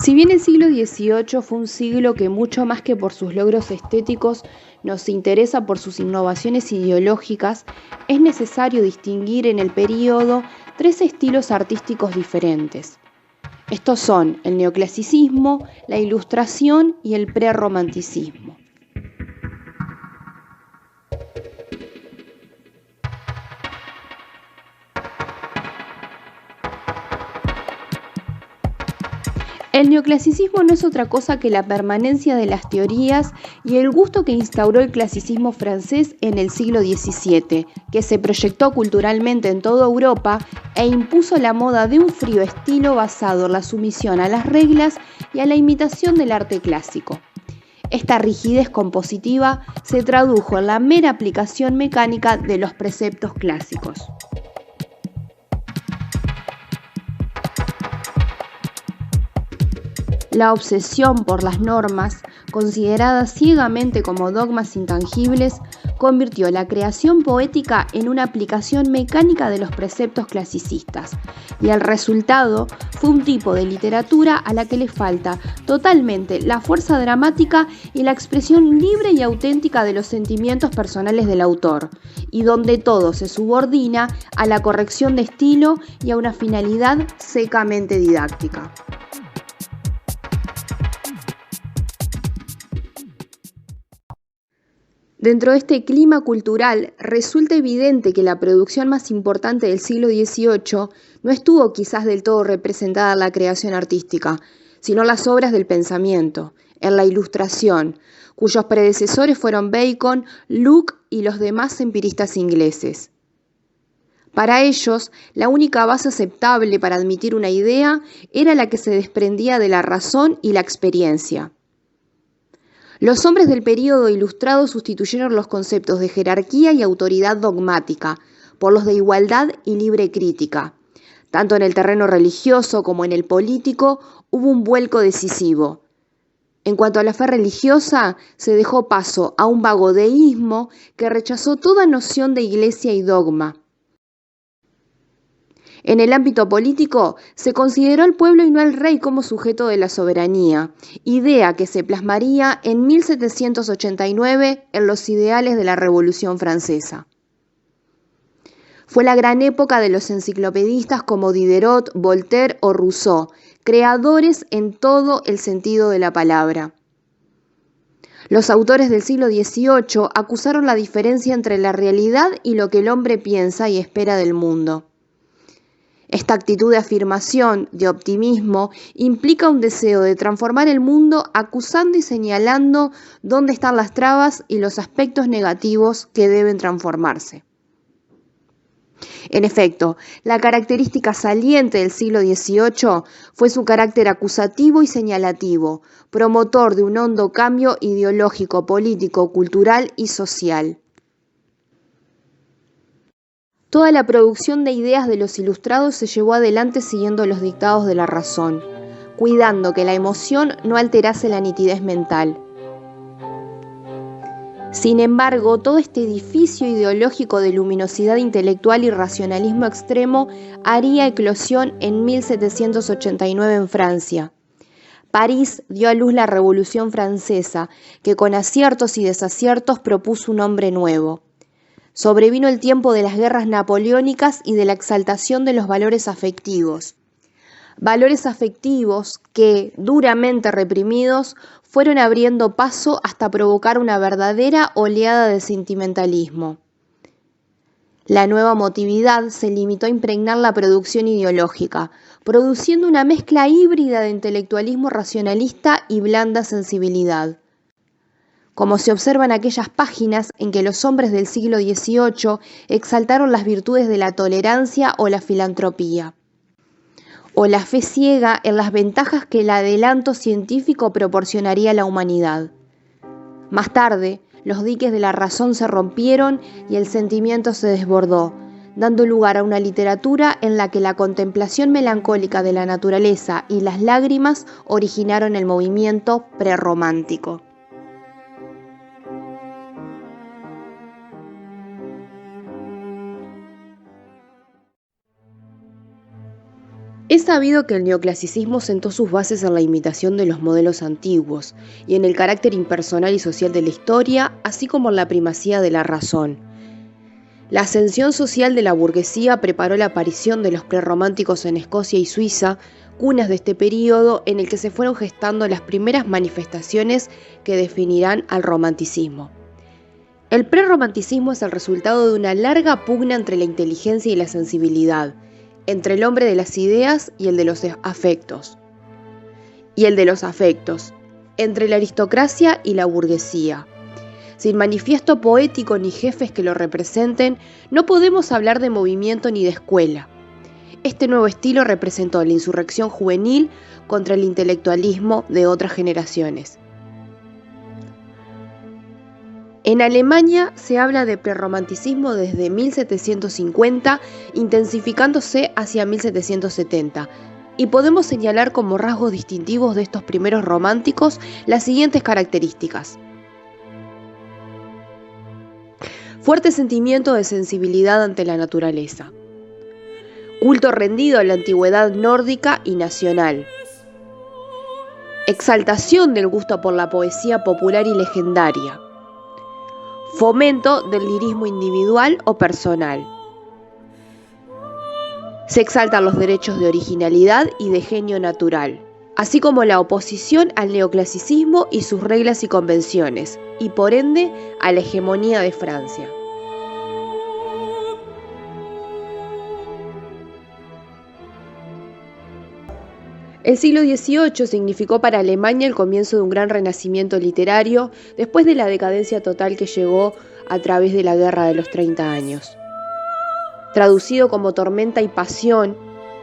Si bien el siglo XVIII fue un siglo que mucho más que por sus logros estéticos nos interesa por sus innovaciones ideológicas, es necesario distinguir en el período tres estilos artísticos diferentes. Estos son el neoclasicismo, la ilustración y el prerromanticismo. El neoclasicismo no es otra cosa que la permanencia de las teorías y el gusto que instauró el clasicismo francés en el siglo XVII, que se proyectó culturalmente en toda Europa e impuso la moda de un frío estilo basado en la sumisión a las reglas y a la imitación del arte clásico. Esta rigidez compositiva se tradujo en la mera aplicación mecánica de los preceptos clásicos. La obsesión por las normas, consideradas ciegamente como dogmas intangibles, convirtió la creación poética en una aplicación mecánica de los preceptos clasicistas, y el resultado fue un tipo de literatura a la que le falta totalmente la fuerza dramática y la expresión libre y auténtica de los sentimientos personales del autor, y donde todo se subordina a la corrección de estilo y a una finalidad secamente didáctica. Dentro de este clima cultural, resulta evidente que la producción más importante del siglo XVIII no estuvo quizás del todo representada en la creación artística, sino en las obras del pensamiento, en la ilustración, cuyos predecesores fueron Bacon, Locke y los demás empiristas ingleses. Para ellos, la única base aceptable para admitir una idea era la que se desprendía de la razón y la experiencia. Los hombres del período ilustrado sustituyeron los conceptos de jerarquía y autoridad dogmática por los de igualdad y libre crítica. Tanto en el terreno religioso como en el político hubo un vuelco decisivo. En cuanto a la fe religiosa, se dejó paso a un vago deísmo que rechazó toda noción de iglesia y dogma. En el ámbito político, se consideró al pueblo y no al rey como sujeto de la soberanía, idea que se plasmaría en 1789 en los ideales de la Revolución Francesa. Fue la gran época de los enciclopedistas como Diderot, Voltaire o Rousseau, creadores en todo el sentido de la palabra. Los autores del siglo XVIII acusaron la diferencia entre la realidad y lo que el hombre piensa y espera del mundo. Esta actitud de afirmación, de optimismo, implica un deseo de transformar el mundo acusando y señalando dónde están las trabas y los aspectos negativos que deben transformarse. En efecto, la característica saliente del siglo XVIII fue su carácter acusativo y señalativo, promotor de un hondo cambio ideológico, político, cultural y social. Toda la producción de ideas de los ilustrados se llevó adelante siguiendo los dictados de la razón, cuidando que la emoción no alterase la nitidez mental. Sin embargo, todo este edificio ideológico de luminosidad intelectual y racionalismo extremo haría eclosión en 1789 en Francia. París dio a luz la Revolución Francesa, que con aciertos y desaciertos propuso un hombre nuevo. Sobrevino el tiempo de las guerras napoleónicas y de la exaltación de los valores afectivos. Valores afectivos que, duramente reprimidos, fueron abriendo paso hasta provocar una verdadera oleada de sentimentalismo. La nueva emotividad se limitó a impregnar la producción ideológica, produciendo una mezcla híbrida de intelectualismo racionalista y blanda sensibilidad. Como se observa en aquellas páginas en que los hombres del siglo XVIII exaltaron las virtudes de la tolerancia o la filantropía, o la fe ciega en las ventajas que el adelanto científico proporcionaría a la humanidad. Más tarde, los diques de la razón se rompieron y el sentimiento se desbordó, dando lugar a una literatura en la que la contemplación melancólica de la naturaleza y las lágrimas originaron el movimiento prerromántico. Es sabido que el neoclasicismo sentó sus bases en la imitación de los modelos antiguos y en el carácter impersonal y social de la historia, así como en la primacía de la razón. La ascensión social de la burguesía preparó la aparición de los prerrománticos en Escocia y Suiza, cunas de este período en el que se fueron gestando las primeras manifestaciones que definirán al romanticismo. El prerromanticismo es el resultado de una larga pugna entre la inteligencia y la sensibilidad, entre el hombre de las ideas y el de los afectos, entre la aristocracia y la burguesía. Sin manifiesto poético ni jefes que lo representen, no podemos hablar de movimiento ni de escuela. Este nuevo estilo representó la insurrección juvenil contra el intelectualismo de otras generaciones. En Alemania se habla de prerromanticismo desde 1750, intensificándose hacia 1770, y podemos señalar como rasgos distintivos de estos primeros románticos las siguientes características. Fuerte sentimiento de sensibilidad ante la naturaleza. Culto rendido a la antigüedad nórdica y nacional. Exaltación del gusto por la poesía popular y legendaria. Fomento del lirismo individual o personal. Se exaltan los derechos de originalidad y de genio natural, así como la oposición al neoclasicismo y sus reglas y convenciones, y por ende a la hegemonía de Francia. El siglo XVIII significó para Alemania el comienzo de un gran renacimiento literario después de la decadencia total que llegó a través de la Guerra de los 30 años. Traducido como Tormenta y Pasión,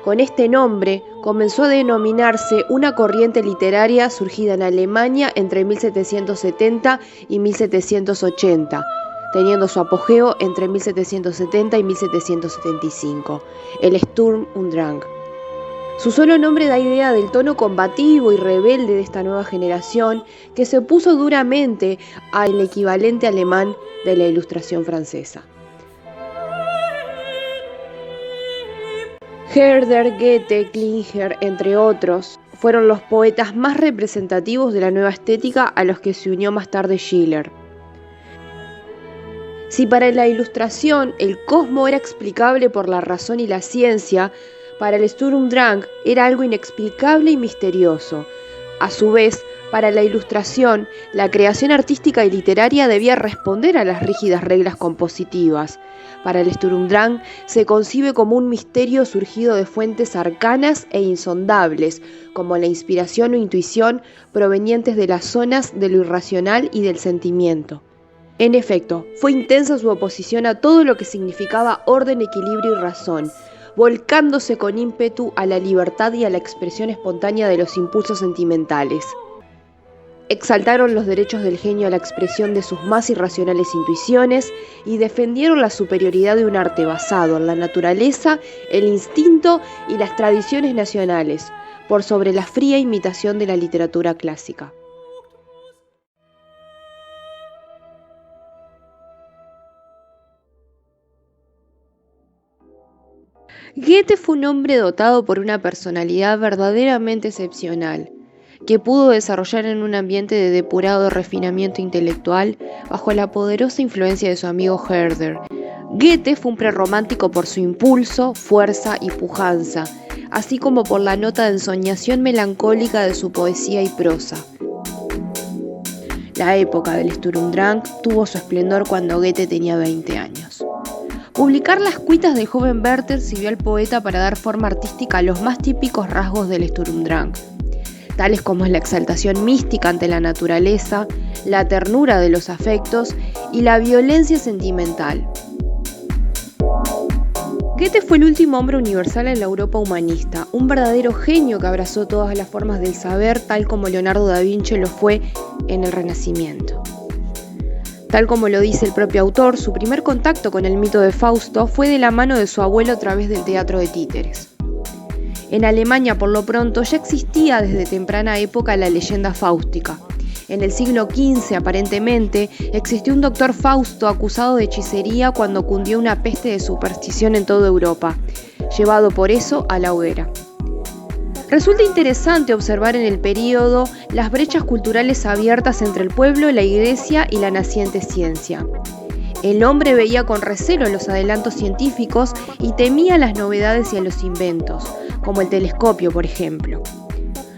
con este nombre comenzó a denominarse una corriente literaria surgida en Alemania entre 1770 y 1780, teniendo su apogeo entre 1770 y 1775, el Sturm und Drang. Su solo nombre da idea del tono combativo y rebelde de esta nueva generación que se opuso duramente al equivalente alemán de la Ilustración francesa. Herder, Goethe, Klinger, entre otros, fueron los poetas más representativos de la nueva estética a los que se unió más tarde Schiller. Si para la Ilustración el cosmos era explicable por la razón y la ciencia, para el Sturm und Drang era algo inexplicable y misterioso. A su vez, para la Ilustración, la creación artística y literaria debía responder a las rígidas reglas compositivas. Para el Sturm und Drang se concibe como un misterio surgido de fuentes arcanas e insondables, como la inspiración o intuición provenientes de las zonas de lo irracional y del sentimiento. En efecto, fue intensa su oposición a todo lo que significaba orden, equilibrio y razón, volcándose con ímpetu a la libertad y a la expresión espontánea de los impulsos sentimentales. Exaltaron los derechos del genio a la expresión de sus más irracionales intuiciones y defendieron la superioridad de un arte basado en la naturaleza, el instinto y las tradiciones nacionales, por sobre la fría imitación de la literatura clásica. Goethe fue un hombre dotado por una personalidad verdaderamente excepcional, que pudo desarrollar en un ambiente de depurado refinamiento intelectual bajo la poderosa influencia de su amigo Herder. Goethe fue un prerromántico por su impulso, fuerza y pujanza, así como por la nota de ensoñación melancólica de su poesía y prosa. La época del Sturm und Drang tuvo su esplendor cuando Goethe tenía 20 años. Publicar las cuitas del joven Werther sirvió al poeta para dar forma artística a los más típicos rasgos del Sturm und Drang, tales como la exaltación mística ante la naturaleza, la ternura de los afectos y la violencia sentimental. Goethe fue el último hombre universal en la Europa humanista, un verdadero genio que abrazó todas las formas del saber, tal como Leonardo da Vinci lo fue en el Renacimiento. Tal como lo dice el propio autor, su primer contacto con el mito de Fausto fue de la mano de su abuelo a través del teatro de títeres. En Alemania, por lo pronto, ya existía desde temprana época la leyenda fáustica. En el siglo XV, aparentemente, existió un doctor Fausto acusado de hechicería cuando cundió una peste de superstición en toda Europa, llevado por eso a la hoguera. Resulta interesante observar en el período las brechas culturales abiertas entre el pueblo, la iglesia y la naciente ciencia. El hombre veía con recelo los adelantos científicos y temía las novedades y a los inventos, como el telescopio, por ejemplo.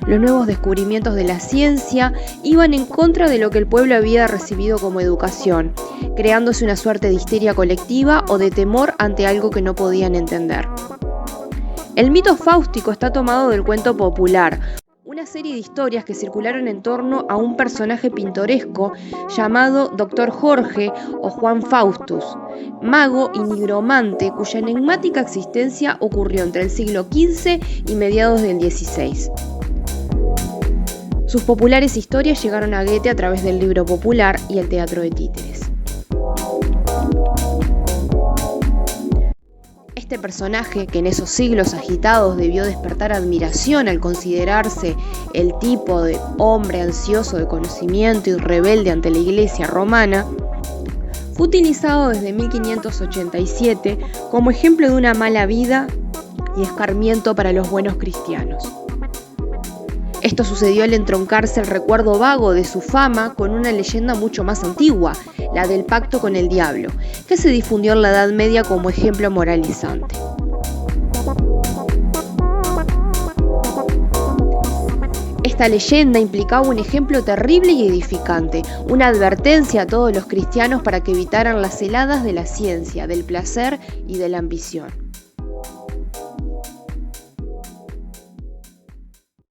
Los nuevos descubrimientos de la ciencia iban en contra de lo que el pueblo había recibido como educación, creándose una suerte de histeria colectiva o de temor ante algo que no podían entender. El mito fáustico está tomado del cuento popular, una serie de historias que circularon en torno a un personaje pintoresco llamado Dr. Jorge o Juan Faustus, mago y nigromante cuya enigmática existencia ocurrió entre el siglo XV y mediados del XVI. Sus populares historias llegaron a Goethe a través del libro popular y el teatro de títeres. Este personaje, que en esos siglos agitados debió despertar admiración al considerarse el tipo de hombre ansioso de conocimiento y rebelde ante la Iglesia romana, fue utilizado desde 1587 como ejemplo de una mala vida y escarmiento para los buenos cristianos. Esto sucedió al entroncarse el recuerdo vago de su fama con una leyenda mucho más antigua, la del pacto con el diablo, que se difundió en la Edad Media como ejemplo moralizante. Esta leyenda implicaba un ejemplo terrible y edificante, una advertencia a todos los cristianos para que evitaran las heladas de la ciencia, del placer y de la ambición.